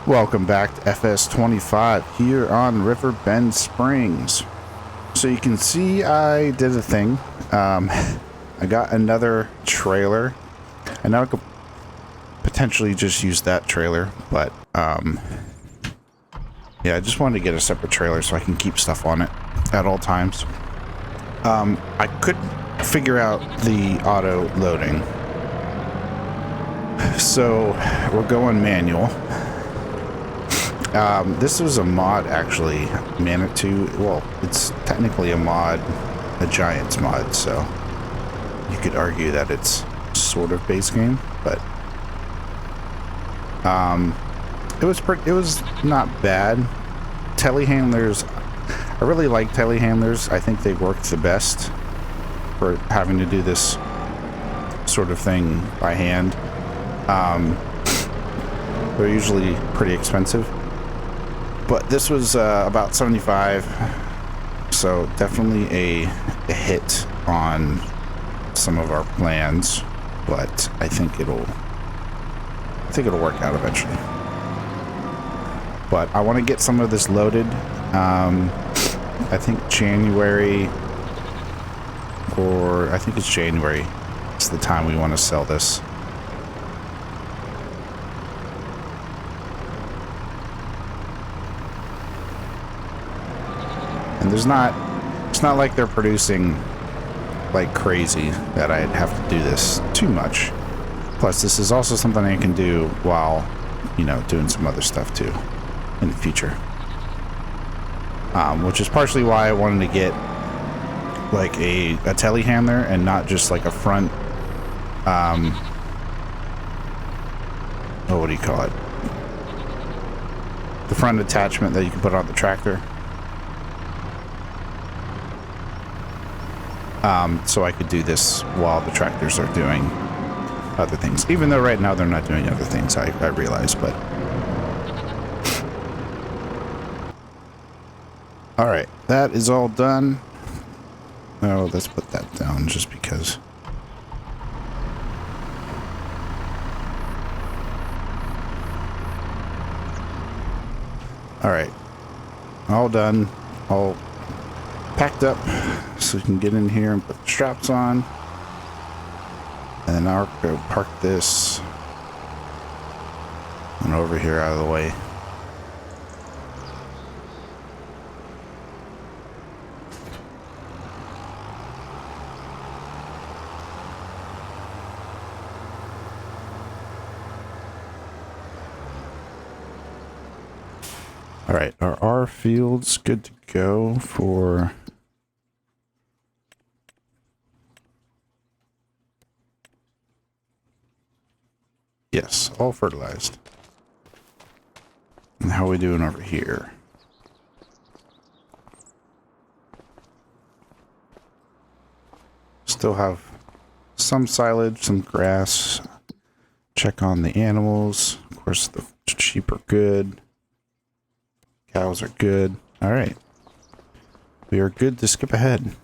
Welcome back to FS25 here on Riverbend Springs. So you can see I did a thing. I got another trailer. And now I could potentially just use that trailer, but yeah, I just wanted to get a separate trailer so I can keep stuff on it at all times. I couldn't figure out the auto loading. So we're going manual. This was a mod, actually. Manitou. Well, it's technically a mod, a Giants mod, so you could argue that it's sort of base game, but it was not bad. Telehandlers, I really like telehandlers. I think they work the best for having to do this sort of thing by hand. They're usually pretty expensive. But this was about 75, so definitely a hit on some of our plans. But I think it'll work out eventually. But I want to get some of this loaded. I think January, or I think it's January. It's the time we want to sell this. And it's not like they're producing like crazy that I'd have to do this too much. Plus, this is also something I can do while, doing some other stuff too in the future. Which is partially why I wanted to get like a telehandler and not just like a front, what do you call it? The front attachment that you can put on the tractor. So I could do this while the tractors are doing other things. Even though right now they're not doing other things, I realize, but... Alright, that is all done. Oh, let's put that down just because. Alright, all done. All packed up so we can get in here and put the straps on. And then I'll go park this and over here out of the way. All right, are our fields good to go for... Yes, all fertilized. And how are we doing over here? Still have some silage, some grass. Check on the animals. Of course, the sheep are good. Cows are good. All right. We are good to skip ahead.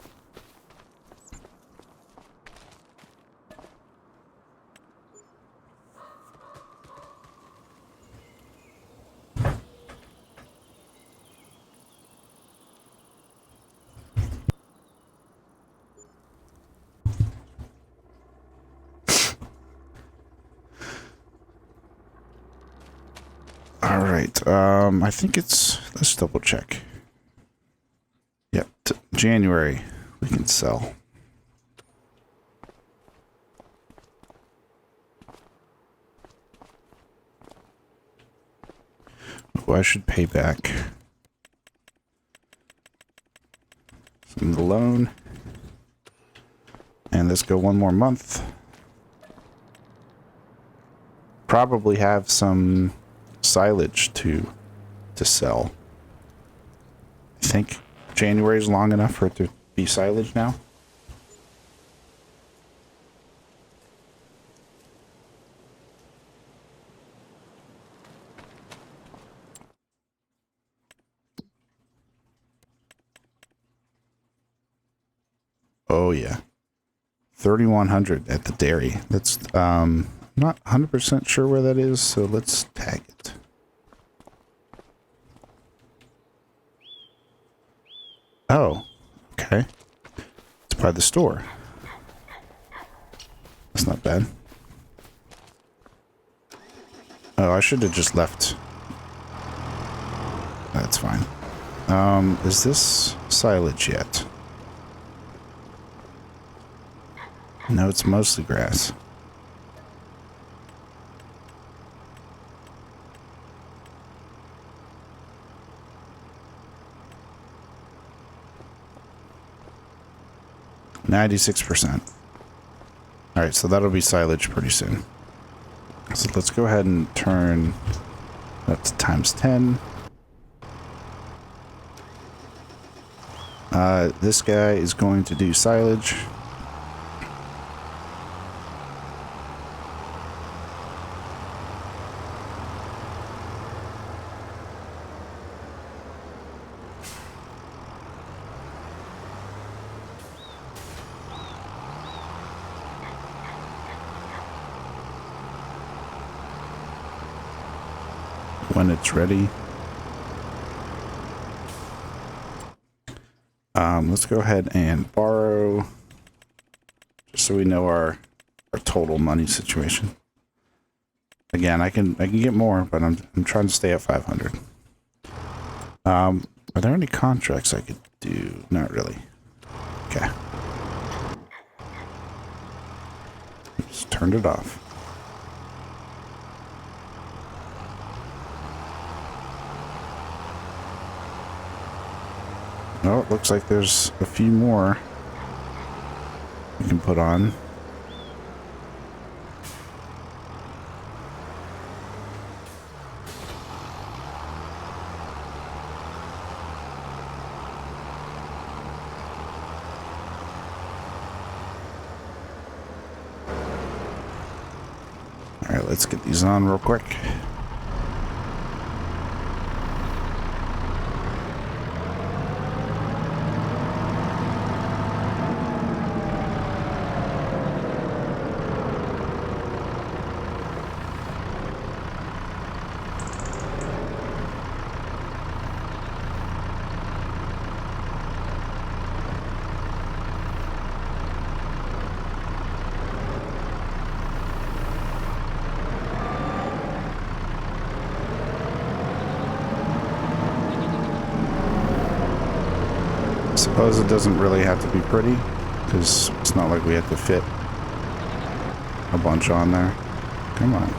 All right. I think it's... Let's double check. Yep. January. We can sell. Oh, I should pay back some of the loan. And let's go one more month. Probably have some silage to sell. I think January is long enough for it to be silage now. Oh yeah, 3,100 at the dairy. That's not 100% sure where that is, so let's tag it. Oh, okay. It's by the store. That's not bad. Oh, I should have just left. That's fine. Is this silage yet? No, it's mostly grass. %. Alright, so that'll be silage pretty soon. So let's go ahead and turn that to ×10. This guy is going to do silage. When it's ready. Let's go ahead and borrow, just so we know our total money situation. Again, I can get more, but I'm trying to stay at 500. Are there any contracts I could do? Not really. Okay. Just turned it off. Oh, it looks like there's a few more we can put on. All right, let's get these on real quick. Suppose it doesn't really have to be pretty, because it's not like we have to fit a bunch on there. Come on.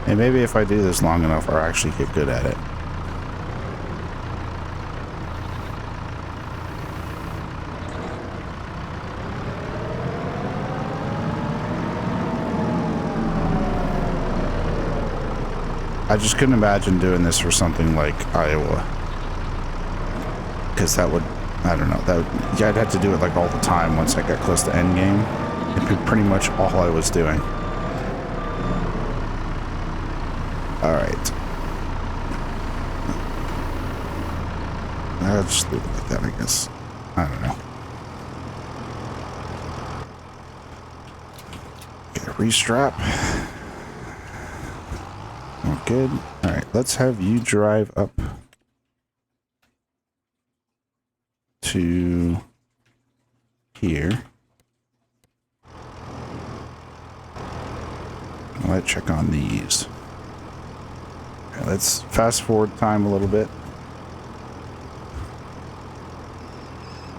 And maybe if I do this long enough, I'll actually get good at it. I just couldn't imagine doing this for something like Iowa. Because that would, I don't know, yeah, I'd have to do it like all the time once I got close to endgame. It'd be pretty much all I was doing. Alright. I'll just leave it like that, I guess. I don't know. Get a restrap. Good. All right, let's have you drive up to here. Let's check on these. Okay, let's fast forward time a little bit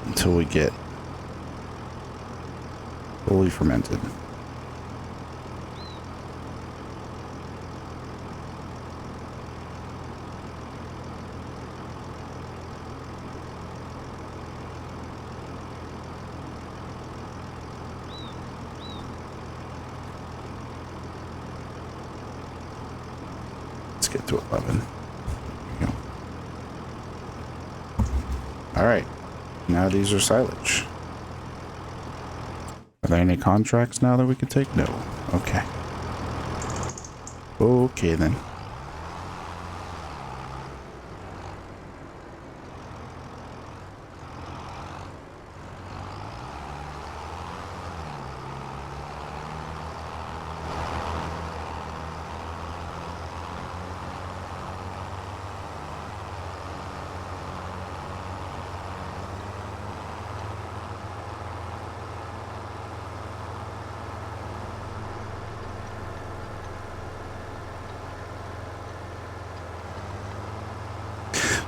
until we get fully fermented. Let's get to 11. There we go. All right. Now these are silage. Are there any contracts now that we could take? No. Okay. Okay then.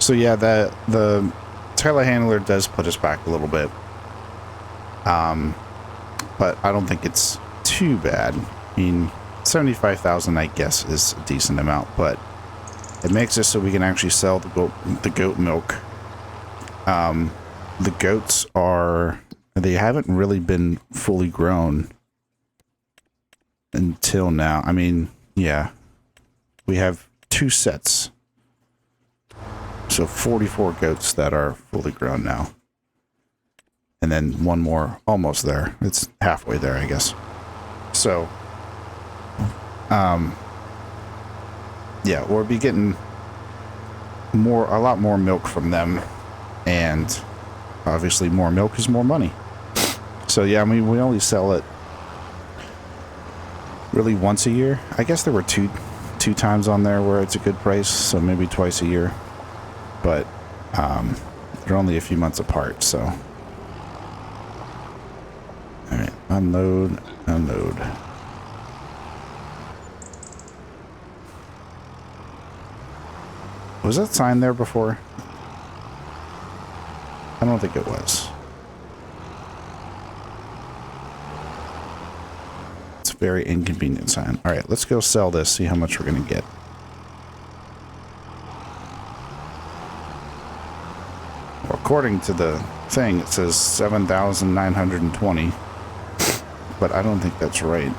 So yeah, the telehandler does put us back a little bit. But I don't think it's too bad. I mean, 75,000, I guess, is a decent amount, but it makes it so we can actually sell the goat milk. The goats they haven't really been fully grown until now. I mean, yeah, we have 2 sets. So 44 goats that are fully grown now. And then 1 more almost there. It's halfway there, I guess. So, yeah, we'll be getting a lot more milk from them. And obviously more milk is more money. So yeah, I mean, we only sell it really once a year. I guess there were two times on there where it's a good price. So maybe twice a year. But, they're only a few months apart, so. Alright, unload. Was that sign there before? I don't think it was. It's a very inconvenient sign. Alright, let's go sell this, see how much we're going to get. Well, according to the thing, it says 7,920. But I don't think that's right.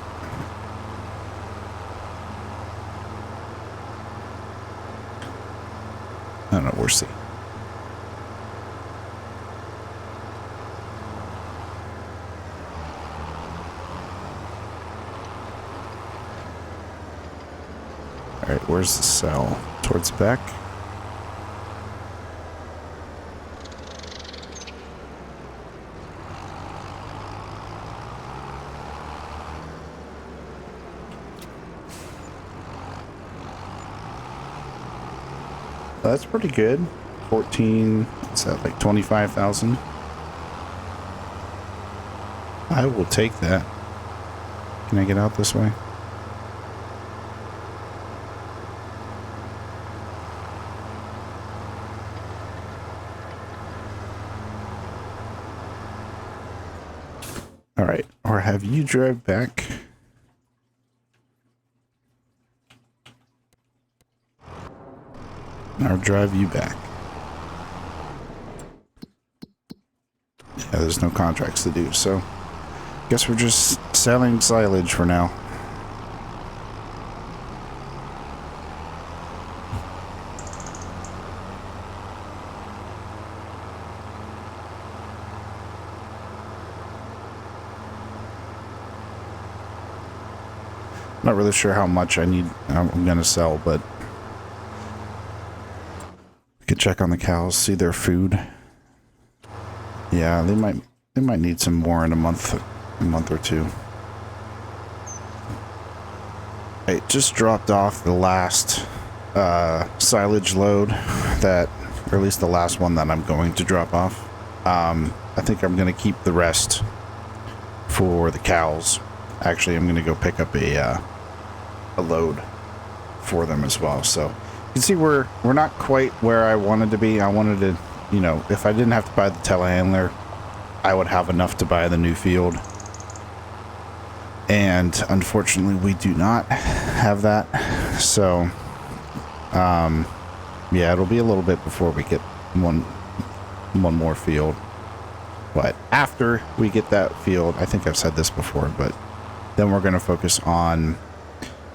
I don't know, we'll see. Alright, where's the sell? Towards the back? That's pretty good. 14, is that like 25,000? I will take that. Can I get out this way? All right, or have you drive back? Or drive you back. Yeah, there's no contracts to do, so guess we're just selling silage for now. Not really sure how much I'm gonna sell, but could check on the cows, see their food. Yeah, they might need some more in a month or two. I just dropped off the last silage load or at least the last one that I'm going to drop off. I think I'm going to keep the rest for the cows. Actually, I'm going to go pick up a load for them as well. So you can see we're not quite where I wanted to be. I wanted to, you know, if I didn't have to buy the telehandler, I would have enough to buy the new field. And unfortunately, we do not have that. So, yeah, it'll be a little bit before we get one more field. But after we get that field, I think I've said this before, but then we're going to focus on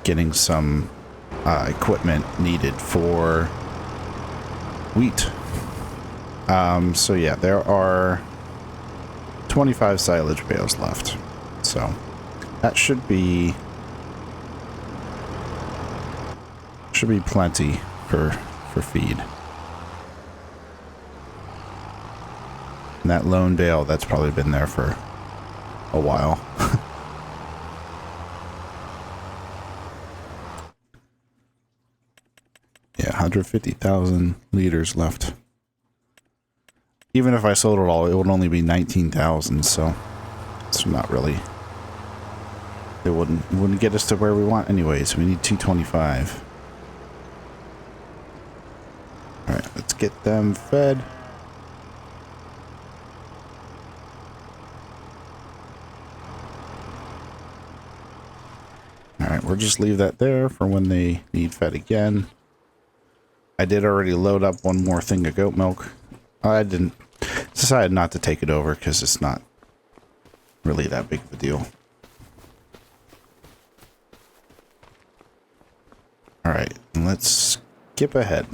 getting some equipment needed for wheat. So yeah, there are 25 silage bales left. So that should be plenty for feed. And that lone bale, that's probably been there for a while. Yeah, 150,000 liters left. Even if I sold it all, it would only be 19,000, so it's not really. It wouldn't get us to where we want anyways. We need 225. All right, let's get them fed. Alright, we'll just leave that there for when they need fed again. I did already load up one more thing of goat milk. I didn't decided not to take it over because it's not really that big of a deal. Alright, let's skip ahead.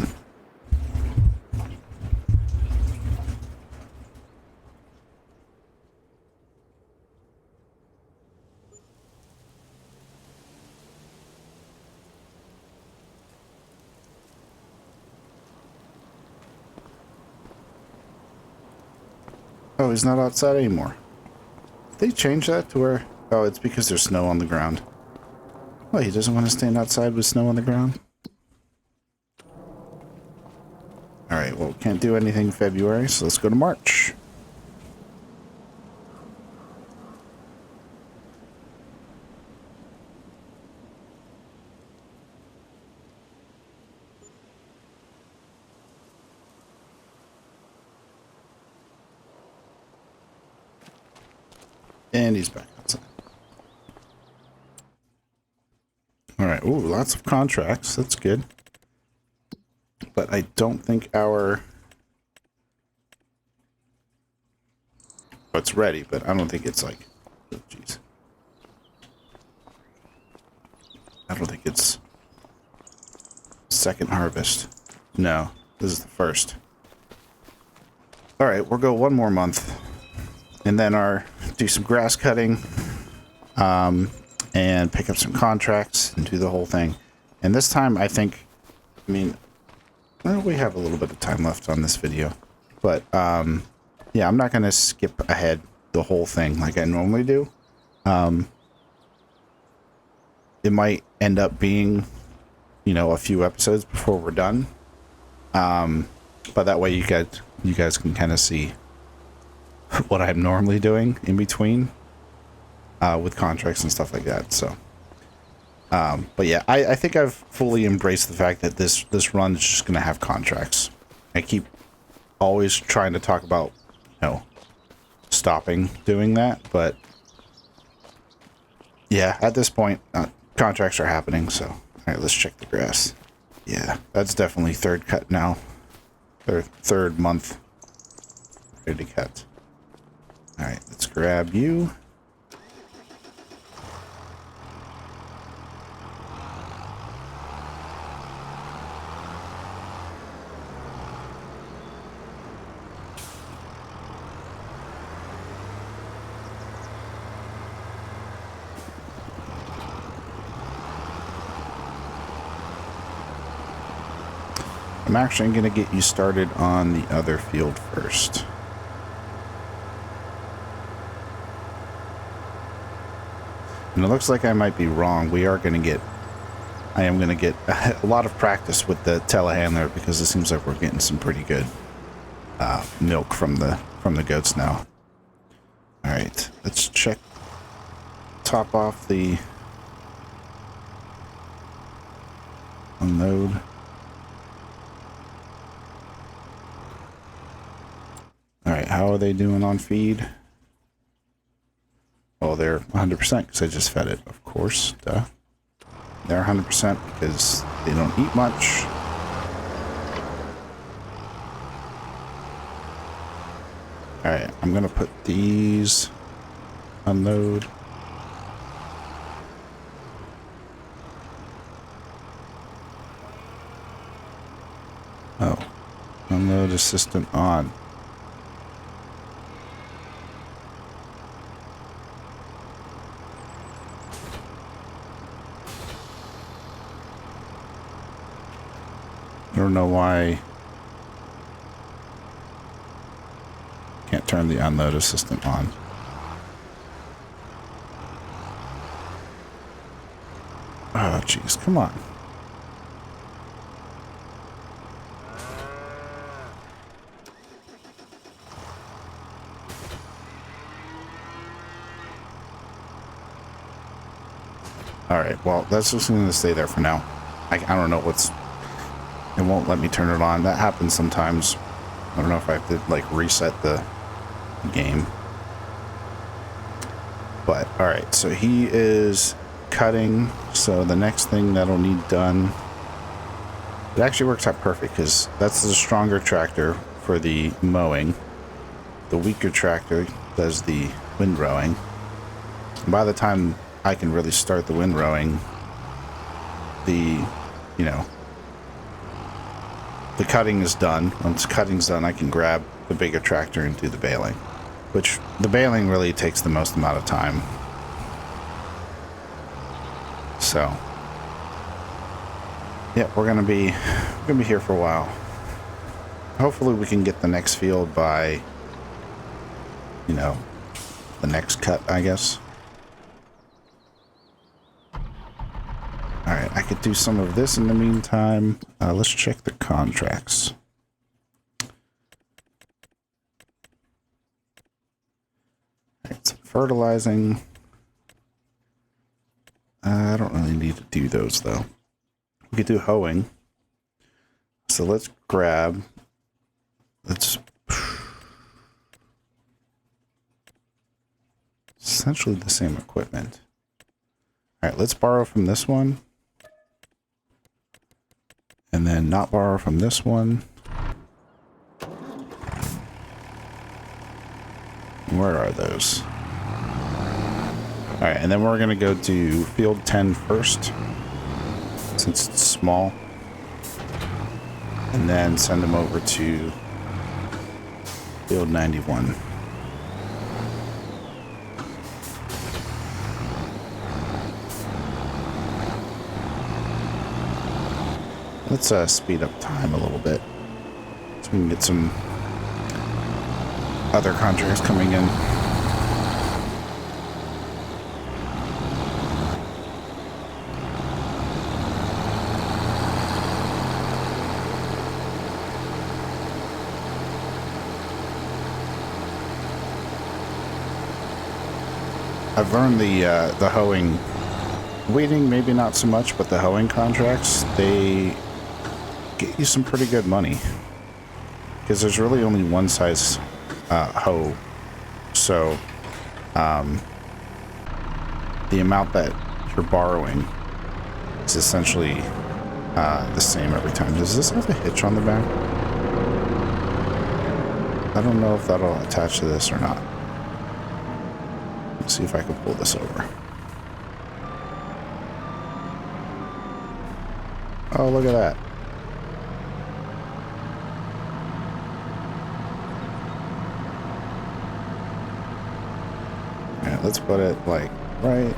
Oh, he's not outside anymore. They changed that to where... Oh, it's because there's snow on the ground. Oh, he doesn't want to stand outside with snow on the ground? Alright, well, can't do anything in February, so let's go to March. And he's back outside. Alright, ooh, lots of contracts. That's good. But I don't think our... Oh, it's ready, but I don't think it's like... Oh, jeez. I don't think it's... Second harvest. No, this is the first. Alright, we'll go one more month. And then do some grass cutting, and pick up some contracts and do the whole thing. And this time, I think, I mean, well, we have a little bit of time left on this video, but yeah, I'm not going to skip ahead the whole thing like I normally do. It might end up being, you know, a few episodes before we're done, but that way you guys can kind of see what I'm normally doing in between with contracts and stuff like that. So, but yeah, I think I've fully embraced the fact that this run is just going to have contracts. I keep always trying to talk about, you know, stopping doing that, but yeah, at this point, contracts are happening. So, all right, let's check the grass. Yeah, that's definitely third cut now. Third month ready to cut. All right, let's grab you. I'm actually going to get you started on the other field first. And it looks like I might be wrong. I am going to get a lot of practice with the telehandler because it seems like we're getting some pretty good milk from the goats now. All right, let's top off the unload. All right, how are they doing on feed? Oh, they're 100% because I just fed it, of course. Duh. They're 100% because they don't eat much. Alright, I'm going to put these unload. Oh, unload assistant on. I don't know why I can't turn the unload assistant on. Oh, jeez, come on. Alright, well, that's just going to stay there for now. I don't know what's It won't let me turn it on. That happens sometimes. I don't know if I have to like reset the game. But alright, so he is cutting. So the next thing that'll need done, it actually works out perfect because that's the stronger tractor for the mowing. The weaker tractor does the windrowing. And by the time I can really start the windrowing, the cutting is done. Once cutting's done, I can grab the bigger tractor and do the baling, which the baling really takes the most amount of time. So, yeah, we're gonna be here for a while. Hopefully, we can get the next field by, the next cut, I guess. All right, I could do some of this in the meantime. Let's check the contracts. All right, so fertilizing. I don't really need to do those though. We could do hoeing. So let's grab. Essentially the same equipment. All right, let's borrow from this one. And then not borrow from this one. Where are those? All right, and then we're gonna go to field 10 first, since it's small. And then send them over to field 91. Let's speed up time a little bit so we can get some other contracts coming in. I've learned the hoeing, weeding maybe not so much, but the hoeing contracts, they get you some pretty good money because there's really only one size hoe, so the amount that you're borrowing is essentially the same every time. Does this have a hitch on the back? I don't know if that'll attach to this or not. Let's see if I can pull this over. Oh, look at that. Yeah, let's put it like right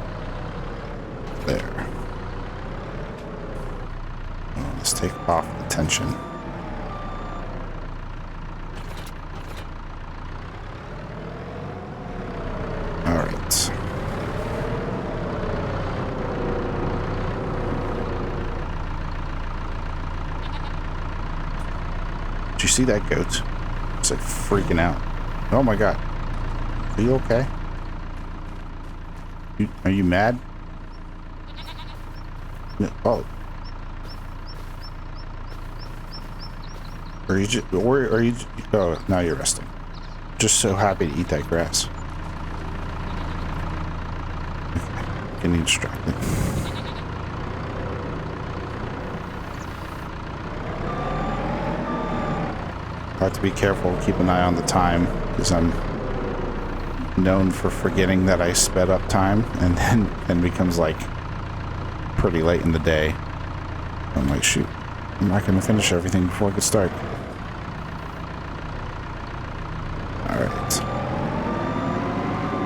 there. Oh, let's take off the tension. All right. Did you see that goat? It's like freaking out. Oh my god. Are you okay? Are you mad? Oh. Or are you? Oh, now you're resting. Just so happy to eat that grass. Okay, getting distracted. I have to be careful, keep an eye on the time, because I'm known for forgetting that I sped up time, and then becomes like pretty late in the day. I'm like, shoot, I'm not going to finish everything before I could start. Alright.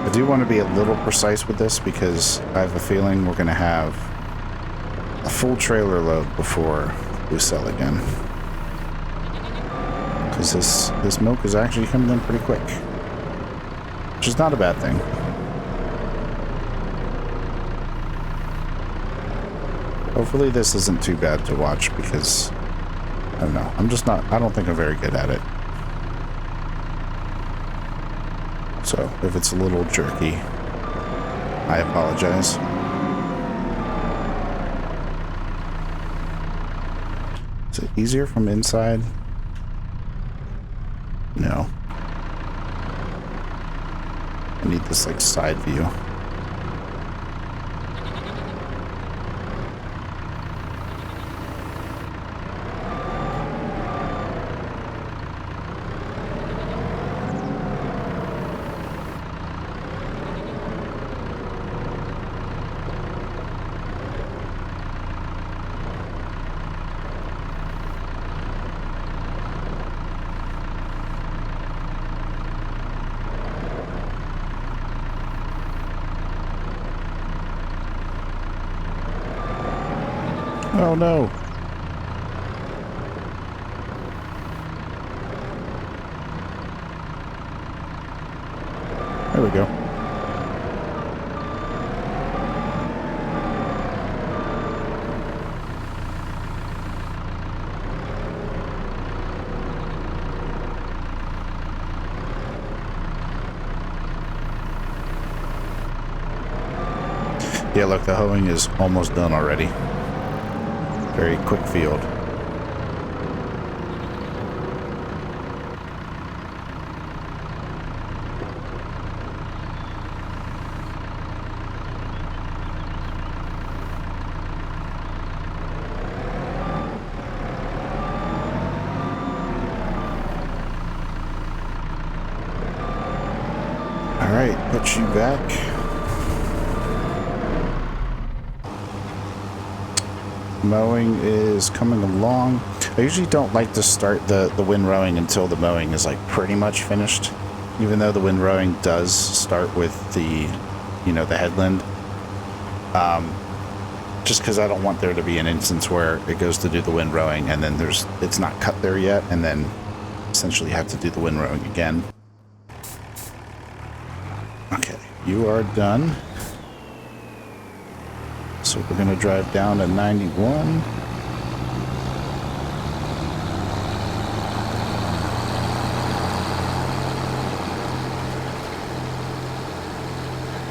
I do want to be a little precise with this because I have a feeling we're going to have a full trailer load before we sell again. Because this milk is actually coming in pretty quick. Which is not a bad thing. Hopefully this isn't too bad to watch because, I don't know, I don't think I'm very good at it. So, if it's a little jerky, I apologize. Is it easier from inside? No. I need this like side view. Oh no. There we go. Yeah, look, the hoeing is almost done already. Very quick field. All right, put you back. Mowing is coming along. I usually don't like to start the windrowing until the mowing is like pretty much finished, even though the windrowing does start with the, you know, the headland. Just because I don't want there to be an instance where it goes to do the windrowing and then it's not cut there yet, and then essentially have to do the windrowing again. Okay, you are done. So we're going to drive down to 91.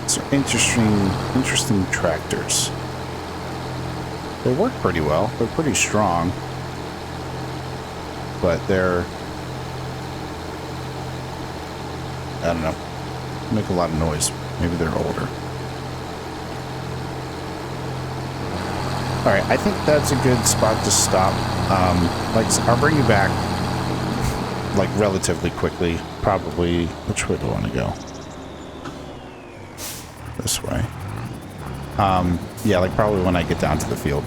So interesting tractors. They work pretty well. They're pretty strong. But they're, I don't know, make a lot of noise. Maybe they're older. All right, I think that's a good spot to stop. Like, I'll bring you back, like, relatively quickly. Probably, which way do I want to go? This way. Yeah, like, probably when I get down to the field,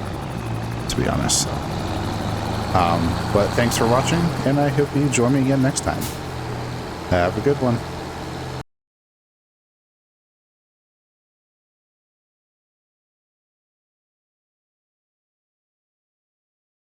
to be honest. So. But thanks for watching, and I hope you join me again next time. Have a good one.